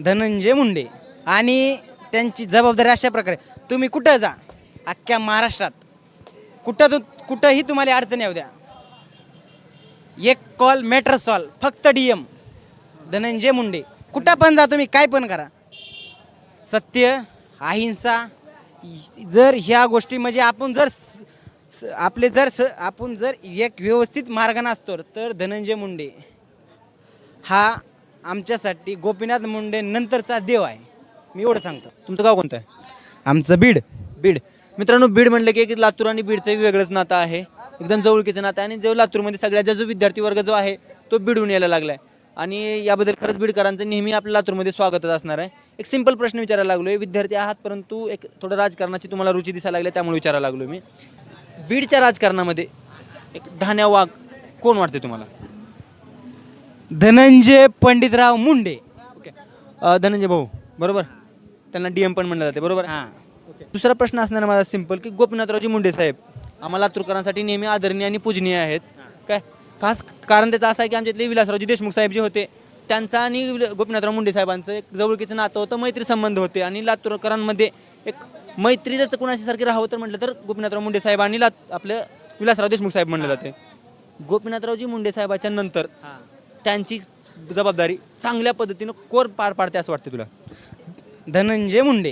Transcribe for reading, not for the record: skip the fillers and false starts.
धनंजय मुंडे आणि त्यांची जबाबदारी अशा प्रकारे, तुम्ही कुठं जा अख्ख्या महाराष्ट्रात कुठंही तुम्हाला अडचण येऊ द्या, एक कॉल मॅटर सॉल्व, फक्त DM धनंजय मुंडे. कुठं पण जा तुम्ही, काय पण करा. सत्य, अहिंसा, जर ह्या गोष्टी म्हणजे आपण जर आपण जर एक व्यवस्थित मार्गाने असतो तर धनंजय मुंडे हा आमच्यासाठी गोपीनाथ मुंडे नंतरचा देव आहे. मी एवढं सांगतो. तुमचं गाव कोणतं आहे? आमचं बीड. बीड. मित्रांनो, बीड म्हणलं की एक लातूर आणि बीडचं वेगळंच नातं आहे, एकदम जवळकीचं नातं आहे. आणि जो लातूरमध्ये सगळ्यात जो विद्यार्थी वर्ग जो आहे तो बीडहून यायला लागला आहे आणि याबद्दल खरंच बीडकरांचं नेहमी आपल्या लातूरमध्ये स्वागतच असणार आहे. एक सिंपल प्रश्न विचारायला लागलो आहे, विद्यार्थी आहात परंतु एक थोडं राजकारणाची तुम्हाला रुची दिसायला लागली त्यामुळे विचारायला लागलो मी. बीडच्या राजकारणामध्ये एक ढाण्या वाघ कोण वाटते तुम्हाला? धनंजय पंडितराव मुंडे. ओके, धनंजय भाऊ बरोबर, त्यांना DM पण म्हणलं जाते बरोबर. हां. दुसरा प्रश्न असणार माझा सिंपल की गोपीनाथरावजी मुंडे साहेब आम्हाला लातूरकरांसाठी नेहमी आदरणीय आणि पूजनीय आहेत. काय खास कारण त्याचं असं आहे की आमच्यातले विलासरावजी देशमुख साहेब जे होते त्यांचा आणि गोपीनाथराव मुंडे साहेबांचं एक जवळकीचं नातं होतं, मैत्री संबंध होते. आणि लातूरकरांमध्ये एक मैत्री जर कुणाशी सारखी राहावं तर म्हटलं तर गोपीनाथराव मुंडे साहेब आणि आपलं विलासराव देशमुख साहेब म्हणलं जाते. गोपीनाथरावजी मुंडे साहेबाच्या नंतर त्यांची जबाबदारी चांगल्या पद्धतीनं कोण पार पाडते असं वाटतं तुला? धनंजय मुंडे.